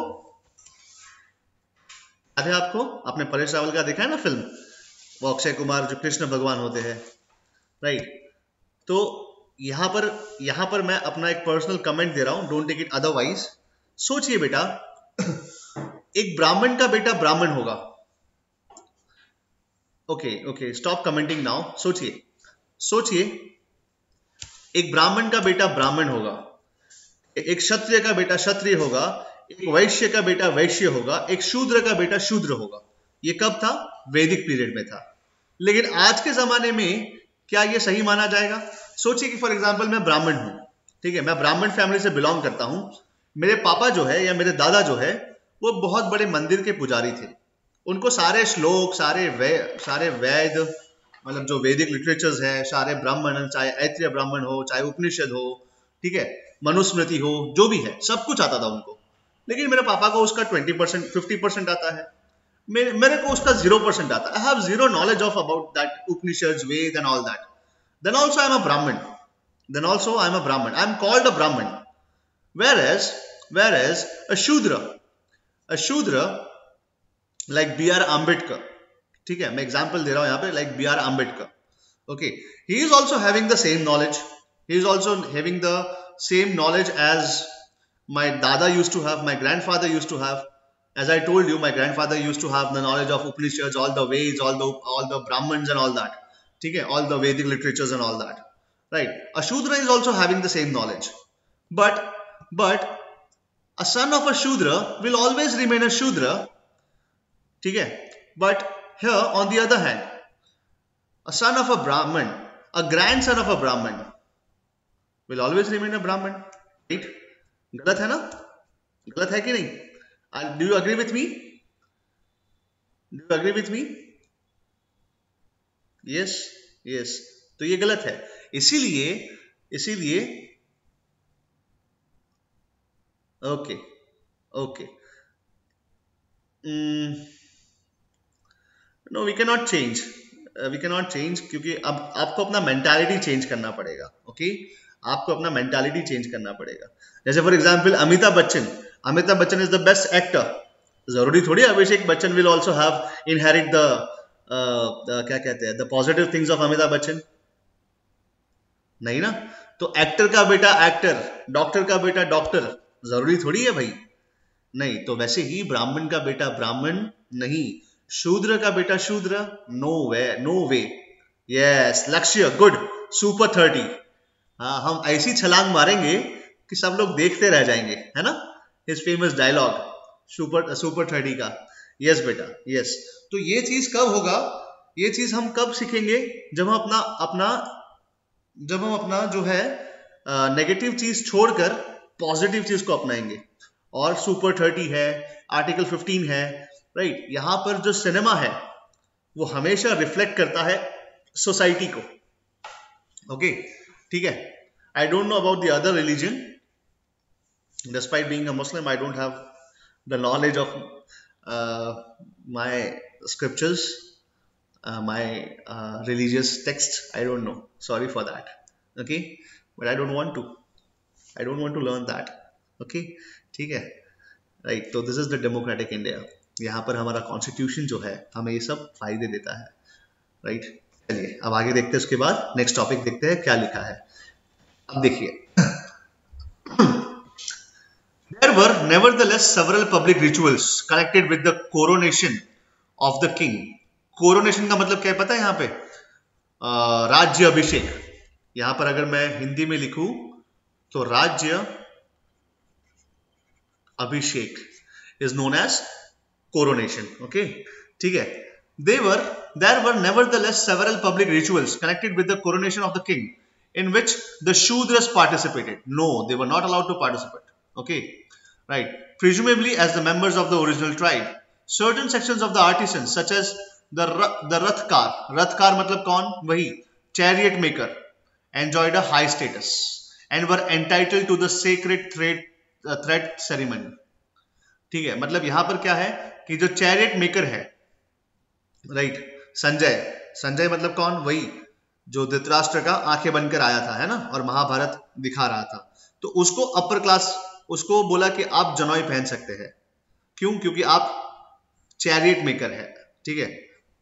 याद है आपको? आपने परेश रावल का देखा है ना फिल्म, वो अक्षय कुमार जो कृष्ण भगवान होते हैं, राइट? तो यहां पर मैं अपना एक पर्सनल कमेंट दे रहा हूं, डोंट टेक इट अदरवाइज। सोचिए बेटा, एक ब्राह्मण का बेटा ब्राह्मण होगा, ओके स्टॉप कमेंटिंग नाउ। सोचिए एक ब्राह्मण का बेटा ब्राह्मण होगा, एक क्षत्रिय का बेटा क्षत्रिय होगा, एक वैश्य का बेटा वैश्य होगा, एक शूद्र का बेटा शूद्र होगा। ये कब था? वैदिक पीरियड में था। लेकिन आज के जमाने में क्या ये सही माना जाएगा? सोचिए कि फॉर एग्जाम्पल मैं ब्राह्मण हूं, ठीक है, मैं ब्राह्मण फैमिली से बिलोंग करता हूं। मेरे पापा जो है या मेरे दादा जो है वो बहुत बड़े मंदिर के पुजारी थे। उनको सारे श्लोक, सारे वेद, मतलब जो वैदिक लिटरेचर्स है, सारे ब्राह्मण, चाहे ऐत्रेय ब्राह्मण हो, चाहे उपनिषद हो, ठीक है, मनुस्मृति हो, जो भी है सब कुछ आता था उनको। लेकिन मेरे पापा को उसका 20% 50% आता है, मेरे को उसका 0% आता है। I have zero knowledge of about that Upanishads, Ved and all that. Then also I am a Brahmin. I am called a Brahmin. Whereas a Shudra like B.R. Ambedkar, ठीक है, मैं एग्जाम्पल दे रहा हूं यहाँ पे, like B.R. Ambedkar. Okay, he is also having the same knowledge. He is also having the same knowledge as my dada used to have, my grandfather used to have. As I told you, my grandfather used to have the knowledge of Upanishads, all the Veds, all the Brahmins and all that. ठीक है, all the Vedic literatures and all that. Right? A Shudra is also having the same knowledge. But a son of a Shudra will always remain a Shudra. ठीक है? But here, on the other hand, a son of a Brahman, a grandson of a Brahman will always remain a Brahman. Right? गलत है ना? गलत है कि नहीं? Do you agree with me? Yes. तो ये गलत है। इसीलिए okay no, we can not change क्योंकि अब आपको अपना मेंटालिटी चेंज करना पड़ेगा। ओके, आपको अपना मेंटालिटी चेंज करना पड़ेगा। जैसे for example Amitabh Bachchan is the best actor, जरूरी थोड़ी Abhishek Bachchan will also have inherit the क्या कहते हैं, the positive things of Amitabh Bachchan, नहीं ना। तो एक्टर का बेटा एक्टर, डॉक्टर का बेटा डॉक्टर, जरूरी थोड़ी है भाई, नहीं। तो वैसे ही ब्राह्मण का बेटा ब्राह्मण नहीं, शूद्र का बेटा शूद्र, नो वे। यस, लक्ष्य, गुड, सुपर 30। हाँ, हम ऐसी छलांग मारेंगे कि सब लोग देखते रह जाएंगे, है ना। हिज फेमस डायलॉग सुपर 30 का। यस बेटा, यस। तो ये चीज कब होगा, ये चीज हम कब सीखेंगे, जब हम अपना जो है नेगेटिव चीज छोड़कर पॉजिटिव चीज को अपनाएंगे। और सुपर 30 है, आर्टिकल 15 है, राइट। यहां पर जो सिनेमा है वो हमेशा रिफ्लेक्ट करता है सोसाइटी को। ओके, ठीक है। आई don't know about the other religion, despite being a Muslim, I don't have the knowledge of my scriptures, my religious texts. I don't know, sorry for that. Okay, but I don't want to learn that. Okay, ठीक है, right. तो this is the democratic India. यहाँ पर हमारा constitution जो है हमें ये सब फायदे देता है, राइट। चलिए अब आगे देखते हैं, उसके बाद नेक्स्ट टॉपिक देखते हैं क्या लिखा है। अब देखिए, there were nevertheless several public rituals connected with the coronation of the king. Coronation का मतलब क्या है पता है? यहाँ पे राज्य अभिषेक। यहां पर अगर मैं हिंदी में लिखूं तो राज्य अभिषेक is known as coronation. Okay, ठीक है। There were nevertheless several public rituals connected with the coronation of the king in which the Shudras participated. No, they were not allowed to participate. Okay, right. Presumably as the members of the original tribe. Certain sections of the artisans such as the Rathkar मतलब कौन? वही chariot maker enjoyed a high status and were entitled to the sacred thread ceremony. ठीक है, मतलब यहां पर क्या है कि जो चैरियट मेकर है, राइट, संजय मतलब कौन? वही जो धृतराष्ट्र का आंखें बनकर आया था, है ना, और महाभारत दिखा रहा था। तो उसको अपर क्लास उसको बोला कि आप जनोई पहन सकते हैं। क्यों? क्योंकि आप चैरियट मेकर है, ठीक है,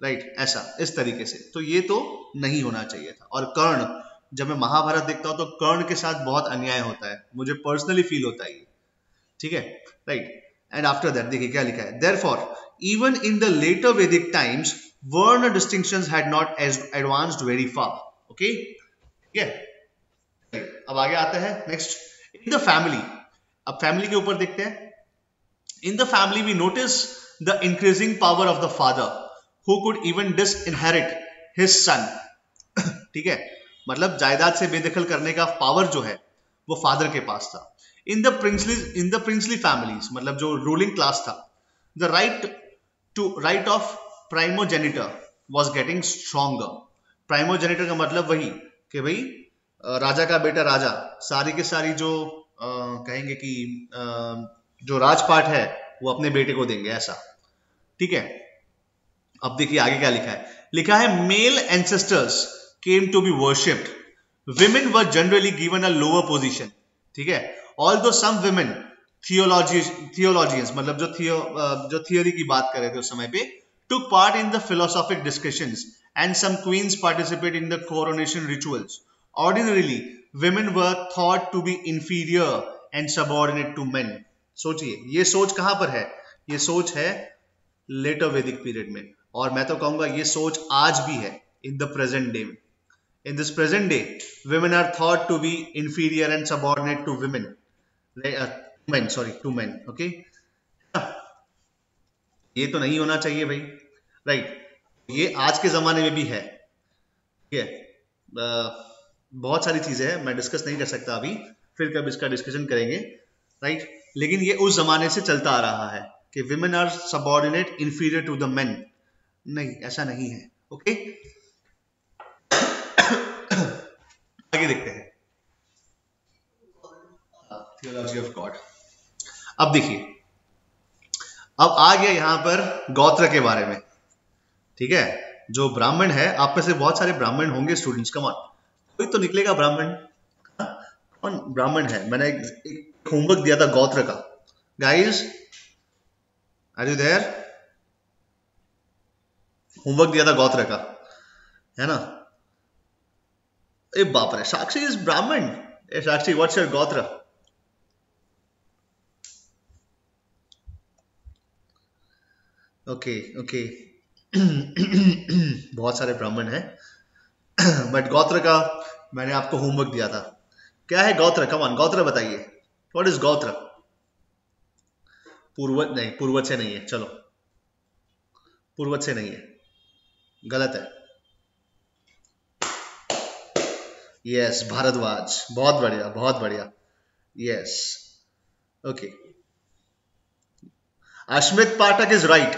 राइट, ऐसा इस तरीके से। तो ये तो नहीं होना चाहिए था। और कर्ण, जब मैं महाभारत देखता हूं तो कर्ण के साथ बहुत अन्याय होता है, मुझे पर्सनली फील होता है, ठीक है, राइट। एंड आफ्टर दैट देखिए क्या लिखा है, therefore even in the later Vedic times varna distinctions had not advanced very far. Okay, ठीक है। अब आगे आते हैं नेक्स्ट, इन द फैमिली। अब फैमिली के ऊपर देखते हैं। In the family, we notice the increasing power of the father, who could even disinherit his son. ठीक है, मतलब जायदाद से बेदखल करने का पावर जो है वो फादर के पास था। इन द प्रिंसली फैमिलीज, मतलब जो रूलिंग क्लास था, the right of primogeniture was getting stronger. Primogeniture का मतलब वही कि भाई राजा का बेटा राजा, सारी के सारी जो कहेंगे कि जो राजपाट है वो अपने बेटे को देंगे, ऐसा, ठीक है। अब देखिए आगे क्या लिखा है male ancestors came to be worshipped, women were generally given a lower position, ठीक है। ऑल्दो सम विमेन थियोलॉजियंस, मतलब जो थियोरी की बात कर रहे थे उस समय पे, took part in the philosophic discussions and some queens participate in the coronation rituals. Ordinarily, women were thought to be inferior and subordinate to men. सोचिए ये सोच कहां पर है, ये सोच है लेटर वैदिक पीरियड में, और मैं तो कहूंगा ये सोच आज भी है in the present day. In this present day women are thought to be inferior and subordinate to to men, okay. ये तो नहीं होना चाहिए भाई, राइट। ये आज के जमाने में भी है, ठीक है। बहुत सारी चीजें हैं, मैं डिस्कस नहीं कर सकता अभी, फिर कब इसका डिस्कशन करेंगे, राइट। लेकिन ये उस जमाने से चलता आ रहा है कि women are subordinate inferior to the men. नहीं, ऐसा नहीं है, ओके। आगे देखते हैं, थियोलॉजी ऑफ गॉड। अब देखिए, अब आ गया यहां पर गोत्र के बारे में, ठीक है। जो ब्राह्मण है, आप में से बहुत सारे ब्राह्मण होंगे स्टूडेंट्स, कम ऑन, कोई तो निकलेगा ब्राह्मण। कौन ब्राह्मण है? मैंने एक होमवर्क दिया था गोत्र का, guys are you there? Homework दिया था गोत्र का, है ना। ए बाप रे, साक्षी इज ब्राह्मण। ए साक्षी, व्हाट्स योर गोत्र? ओके ओके बहुत सारे ब्राह्मण हैं बट गोत्र का मैंने आपको होमवर्क दिया था। क्या है गोत्र? कम ऑन, गोत्र बताइए, व्हाट इज गोत्र? पूर्वज नहीं, पूर्वज से नहीं है, चलो पूर्वज से नहीं है, गलत है। यस, भारद्वाज, बहुत बढ़िया बहुत बढ़िया, yes, okay. Ashmit Pathak is right,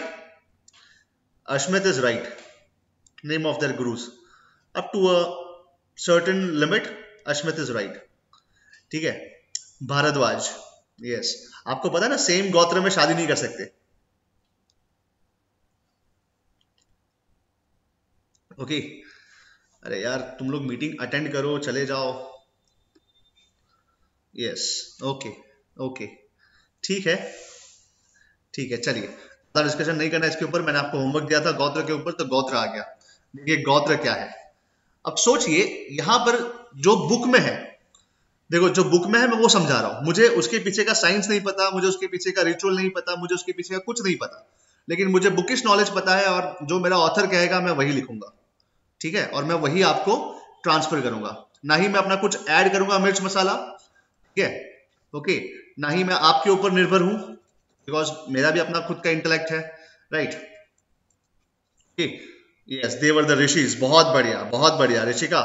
Ashmit is right. Name of their gurus. Up to a certain limit, Ashmit is right. ठीक है। भारद्वाज, यस। आपको पता है ना, सेम गोत्र में शादी नहीं कर सकते, ओके। अरे यार, तुम लोग मीटिंग अटेंड करो, चले जाओ। यस, ओके ओके, ठीक है ठीक है, चलिए डिस्कशन नहीं करना इसके ऊपर। मैंने आपको होमवर्क दिया था गोत्र के ऊपर, तो गोत्र आ गया। देखिए गोत्र क्या है। अब सोचिए यहां पर जो बुक में है, देखो जो बुक में है मैं वो समझा रहा हूं, मुझे उसके पीछे का साइंस नहीं पता, मुझे उसके पीछे का रिचुअल नहीं पता, मुझे उसके पीछे का कुछ नहीं पता, लेकिन मुझे बुकिश नॉलेज पता है, और जो मेरा ऑथर कहेगा मैं वही लिखूंगा, ठीक है। और मैं वही आपको ट्रांसफर करूंगा, ना ही मैं अपना कुछ ऐड करूंगा मिर्च मसाला, ठीक है, ओके। ना ही मैं आपके ऊपर निर्भर हूं, बिकॉज मेरा भी अपना खुद का इंटेलेक्ट है, right. Yes, they were the rishis, बहुत बढ़िया ऋषिका,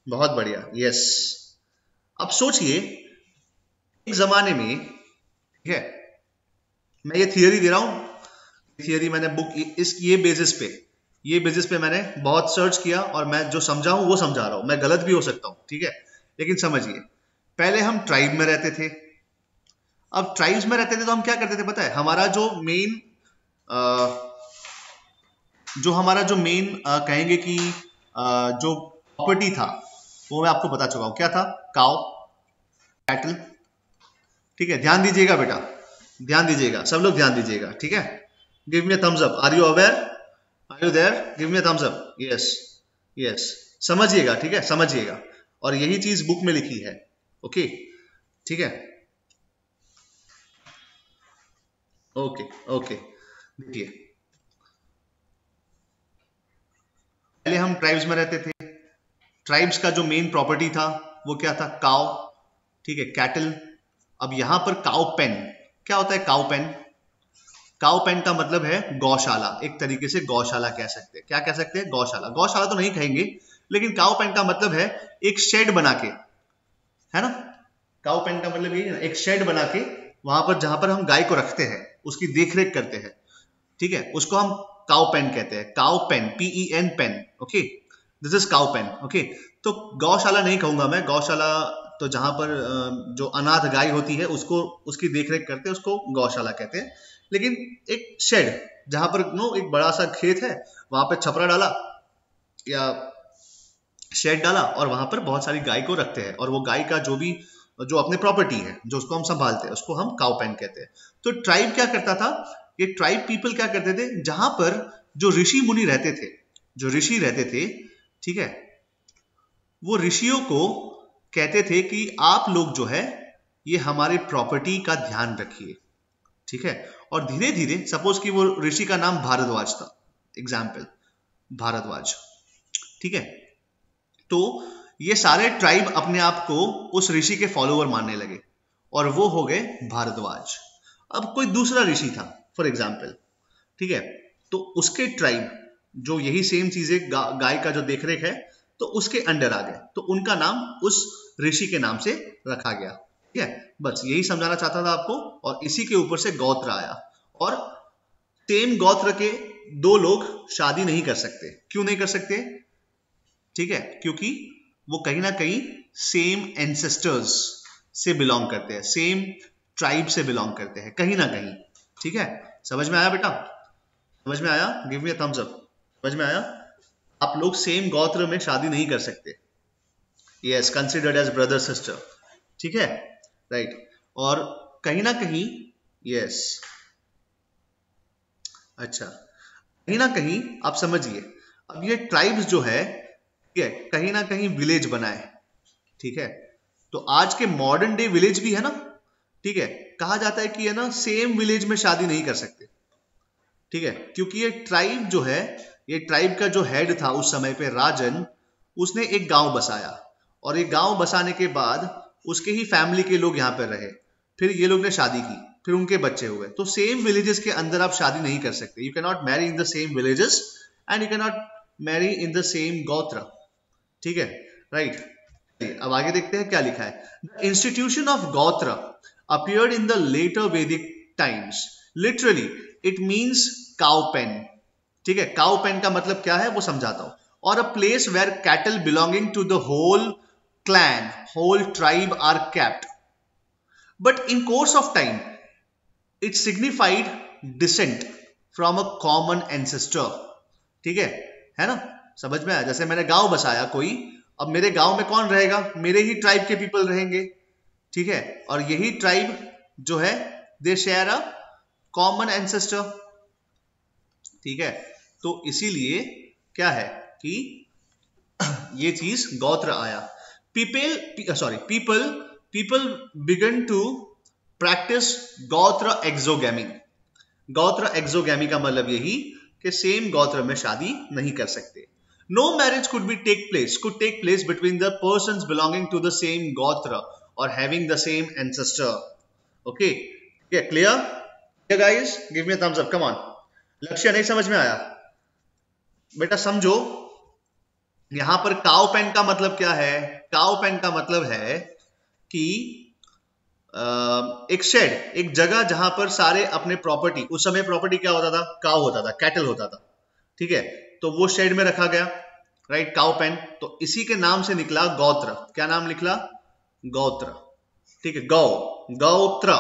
बहुत बढ़िया, यस। अब सोचिए एक जमाने में, ठीक है, मैं ये थियरी दे रहा हूं, थियरी मैंने बुक ये बेसिस पे मैंने बहुत सर्च किया, और मैं जो समझा हूं वो समझा रहा हूं, मैं गलत भी हो सकता हूं, ठीक है, लेकिन समझिए। पहले हम ट्राइब में रहते थे। अब ट्राइब्स में रहते थे तो हम क्या करते थे पता है? हमारा जो मेन कहेंगे कि जो प्रॉपर्टी था वो मैं आपको बता चुका हूं, क्या था? काउ, कैटल, ठीक है, ध्यान दीजिएगा बेटा, ध्यान दीजिएगा, सब लोग ध्यान दीजिएगा, ठीक है। Give me a thumbs up, are you aware, are you there, give me a thumbs up, yes yes, समझिएगा, ठीक है, समझिएगा। और यही चीज बुक में लिखी है, ओके, ठीक है, ओके ओके। देखिए, पहले हम ट्राइब्स में रहते थे। ट्राइब्स का जो मेन प्रॉपर्टी था वो क्या था, काउ, ठीक है, कैटल। अब यहां पर काउ पेन, क्या होता है काउ पेन? काउ पेन का मतलब है गौशाला, एक तरीके से गौशाला कह सकते हैं। क्या कह सकते हैं? गौशाला। गौशाला तो नहीं कहेंगे, लेकिन काउ पेन का मतलब है एक शेड बना के, है ना। काउ पेन का मतलब यही है ना, एक शेड बना के वहां पर जहां पर हम गाय को रखते हैं, उसकी देखरेख करते हैं, ठीक है, उसको हम काउ पेन कहते हैं। Cow pen, PEN pen, okay, this is cow pen, okay. तो गौशाला नहीं कहूंगा मैं, गौशाला तो जहां पर जो अनाथ गाय होती है उसको, उसकी देखरेख करते हैं, उसको गौशाला कहते हैं। लेकिन एक शेड जहां पर नो एक बड़ा सा खेत है, वहां पे छपरा डाला या शेड डाला और वहां पर बहुत सारी गाय को रखते हैं, और वो गाय का जो भी जो अपने प्रॉपर्टी है, जो उसको हम संभालते हैं, उसको हम काउ पेन कहते हैं। तो ट्राइब क्या करता था, ये ट्राइब पीपल क्या करते थे, जहां पर जो ऋषि मुनि रहते थे, जो ऋषि रहते थे, ठीक है, वो ऋषियों को कहते थे कि आप लोग जो है ये हमारे प्रॉपर्टी का ध्यान रखिए, ठीक है। और धीरे धीरे, सपोज कि वो ऋषि का नाम भारद्वाज था, एग्जाम्पल भारद्वाज, ठीक है, तो ये सारे ट्राइब अपने आप को उस ऋषि के फॉलोअर मानने लगे और वो हो गए भारद्वाज। अब कोई दूसरा ऋषि था फॉर एग्जाम्पल, ठीक है, तो उसके ट्राइब जो यही सेम चीजें गाय का जो देखरेख है, तो उसके अंडर आ गए, तो उनका नाम उस ऋषि के नाम से रखा गया, ठीक है। बस यही समझाना चाहता था आपको, और इसी के ऊपर से गोत्र आया। और सेम गोत्र के दो लोग शादी नहीं कर सकते। क्यों नहीं कर सकते? ठीक है, क्योंकि वो कहीं ना कहीं सेम एंसेस्टर्स से बिलोंग करते हैं, सेम ट्राइब से बिलोंग करते हैं कहीं ना कहीं, ठीक है। समझ में आया बेटा? समझ में आया? Give me a thumbs up. समझ में आया? आप लोग सेम गोत्र में शादी नहीं कर सकते। Yes, considered as brother sister, ठीक है, राइट। और कहीं ना कहीं, यस, अच्छा, कहीं ना कहीं आप समझिए, अब ये ट्राइब्स जो है, ठीक है, कहीं ना कहीं विलेज बनाए, ठीक है। तो आज के मॉडर्न डे विलेज भी है ना, ठीक है, कहा जाता है कि है ना सेम विलेज में शादी नहीं कर सकते, ठीक है, क्योंकि ये ट्राइब जो है, ये ट्राइब का जो हेड था उस समय पे राजन, उसने एक गांव बसाया, और ये गांव बसाने के बाद उसके ही फैमिली के लोग यहाँ पर रहे, फिर ये लोग ने शादी की, फिर उनके बच्चे हुए। तो सेम विलेजेस के अंदर आप शादी नहीं कर सकते। You can not marry in the same villages and you can not marry in the same गोत्र, ठीक है, राइट। अब आगे देखते हैं क्या लिखा है। द इंस्टीट्यूशन ऑफ गोत्र appeared in the later Vedic times. Literally, it means cow pen. ठीक है, cow pen का मतलब क्या है वो समझाता हूं। और a place where cattle belonging to the whole clan, whole tribe are kept. But in course of time, it signified descent from a common ancestor. ठीक है ना, समझ में आया? जैसे मैंने गांव बसाया कोई, अब मेरे गांव में कौन रहेगा? मेरे ही ट्राइब के पीपल रहेंगे, ठीक है, और यही ट्राइब जो है दे शेयर अ कॉमन एंसेस्टर, ठीक है। तो इसीलिए क्या है कि ये चीज गोत्र आया। पीपल बिगन टू प्रैक्टिस गोत्र एक्सोगैमी। गोत्र एक्सोगैमी का मतलब यही कि सेम गोत्र में शादी नहीं कर सकते। No marriage could take place between the persons belonging to the same gotra or having the same ancestor. Okay, yeah, clear? Yeah, guys, give me a thumbs up. Come on. लक्ष्य नहीं समझ में आया? बेटा समझो, यहां पर काउ पेन का मतलब क्या है? काउ पेन का मतलब है कि एक शेड, एक जगह जहां पर सारे अपने प्रॉपर्टी, उस समय प्रॉपर्टी क्या होता था? काउ होता था, कैटल होता था, ठीक है। तो वो शेड में रखा गया, राइट, काउ पेन। तो इसी के नाम से निकला गौत्र। क्या नाम निकला? गौत्र, ठीक है। गौ, गौत्र,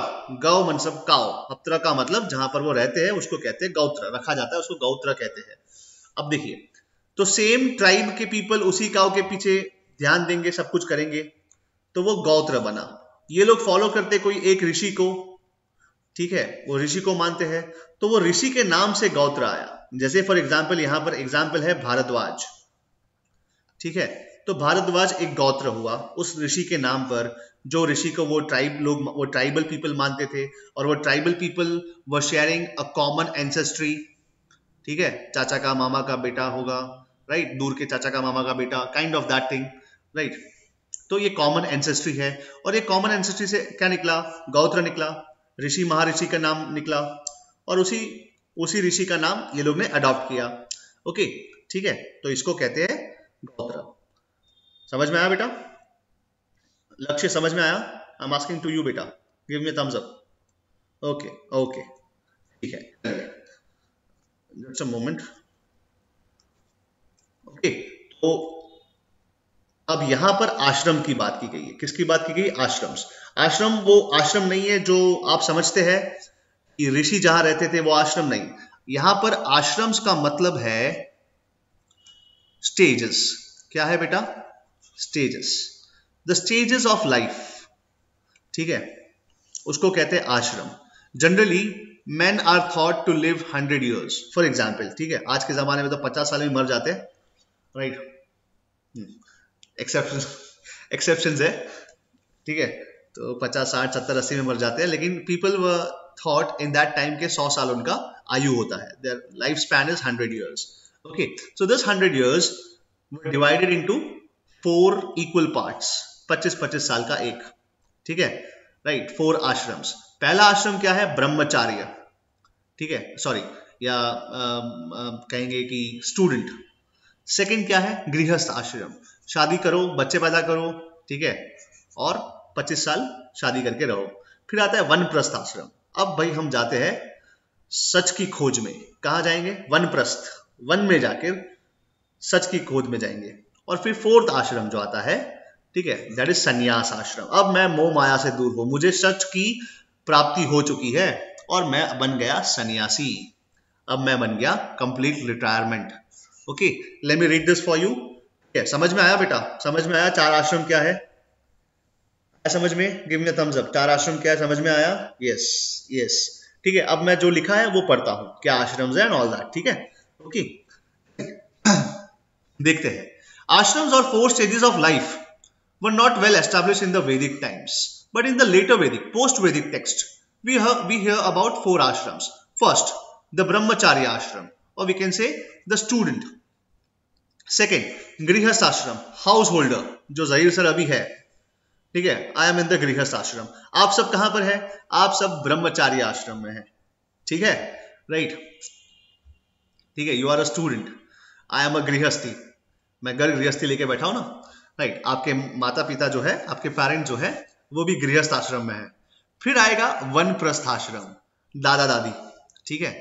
गौ मतलब काउ, अत्र का मतलब जहां पर वो रहते हैं उसको कहते हैं गौत्र, रखा जाता है उसको गौत्र कहते हैं। अब देखिए, तो सेम ट्राइब के पीपल उसी काउ के पीछे ध्यान देंगे, सब कुछ करेंगे, तो वो गौत्र बना, ये लोग फॉलो करते कोई एक ऋषि को, ठीक है, वो ऋषि को मानते हैं, तो वो ऋषि के नाम से गोत्र आया। जैसे फॉर एग्जाम्पल यहां पर एग्जाम्पल है भारद्वाज, ठीक है, तो भारद्वाज एक गोत्र हुआ उस ऋषि के नाम पर, जो ऋषि को वो ट्राइबल पीपल मानते थे, और वो tribal people were sharing a common ancestry, ठीक है, चाचा का मामा का बेटा होगा, राइट, दूर के चाचा का मामा का बेटा, kind of that thing, right. तो ये कॉमन एंसेस्ट्री है, और ये कॉमन एंसेस्ट्री से क्या निकला, गोत्र निकला, ऋषि महर्षि का नाम निकला, और उसी ऋषि का नाम ये लोग ने अडॉप्ट किया। ओके, ठीक है, तो इसको कहते हैं गोत्र। समझ में आया बेटा? लक्ष्य समझ में आया? I am asking to you बेटा, give me thumbs up. Okay okay, ठीक है, जस्ट अ मोमेंट। ओके, तो अब यहां पर आश्रम की बात की गई है। किसकी बात की गई? आश्रम्स। आश्रम वो आश्रम नहीं है जो आप समझते हैं कि ऋषि जहां रहते थे, वो आश्रम नहीं। यहां पर आश्रम्स का मतलब है स्टेजेस। क्या है बेटा? Stages, the stages of life, ठीक है, उसको कहते हैं आश्रम। Generally men are thought to live 100 years, for example, ठीक है, आज के जमाने में तो 50 साल में मर जाते हैं, राइट, एक्सेप्शंस है, ठीक है, तो 50 60 70 80 में मर जाते हैं, लेकिन people were thought in that time के 100 साल उनका आयु होता है, their life span is 100 years। Okay, so this 100 years were divided into 4 equal parts, 25-25 साल का एक, ठीक है, राइट, 4 आश्रम्स। पहला आश्रम क्या है? ब्रह्मचार्य, ठीक है, सॉरी, या कहेंगे कि स्टूडेंट। सेकंड क्या है? गृहस्थ आश्रम, शादी करो, बच्चे पैदा करो, ठीक है, और 25 साल शादी करके रहो। फिर आता है वनप्रस्थ आश्रम। अब भाई हम जाते हैं सच की खोज में। कहाँ जाएंगे? वनप्रस्थ, वन में जाकर सच की खोज में जाएंगे। और फिर फोर्थ आश्रम जो आता है, ठीक है, दैट इज संन्यास आश्रम। अब मैं मोह माया से दूर हूं, मुझे सच की प्राप्ति हो चुकी है और मैं बन गया सन्यासी, अब मैं बन गया complete retirement. Okay, let me read this for you. समझ में आया बेटा? समझ में आया 4 आश्रम क्या है? समझ में? Give me a thumbs up. 4 आश्रम क्या है, समझ में आया? यस यस, ठीक है। अब मैं जो लिखा है वो पढ़ता हूं, क्या आश्रम्स है एंड ऑल दैट, ठीक है। ओके, देखते हैं। आश्रम्स और 4 stages of life were not well established in the Vedic times, but in the later Vedic, post-Vedic text, we hear about 4 ashrams. First, the Brahmacharya ashram, or we can say the student. Second, Grihast ashram, householder, जो Zaheer sir अभी है, ठीक है, I am in the Grihast ashram. आप सब कहां पर है? आप सब ब्रह्मचार्य आश्रम में है, ठीक है, राइट, ठीक है, you are a student, I am a grihasthi, मैं घर गृहस्थी लेके बैठा हूं ना, राइट। आपके माता पिता जो है, आपके पेरेंट जो है, वो भी गृहस्थ आश्रम में है। फिर आएगा वनप्रस्थ आश्रम, दादा दादी, ठीक है,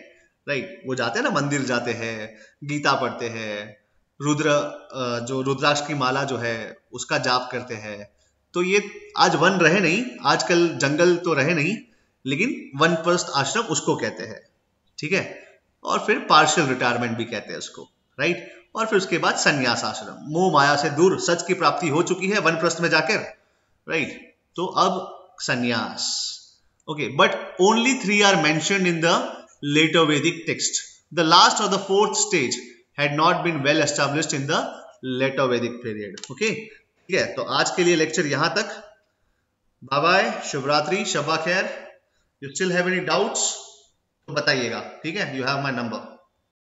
राइट, वो जाते हैं ना, मंदिर जाते हैं, गीता पढ़ते हैं, जो रुद्राक्ष की माला जो है उसका जाप करते हैं। तो ये आज वन रहे नहीं, आजकल जंगल तो रहे नहीं, लेकिन वनप्रस्थ आश्रम उसको कहते हैं, ठीक है। और फिर पार्शियल रिटायरमेंट भी कहते हैं उसको, राइट। और फिर उसके बाद संन्यास आश्रम, मोह माया से दूर, सच की प्राप्ति हो चुकी है वनप्रस्थ में जाकर, राइट, तो अब sannyasa. Okay, but only 3 are mentioned in the later Vedic text. The last or the 4th stage had not been well established in the later Vedic period. Okay, ठीक है, तो आज के लिए लेक्चर यहां तक। बाय बाय, शुभ रात्रि, शब्बा खैर। You still have any doubts तो बताइएगा, ठीक है, यू हैव माय नंबर।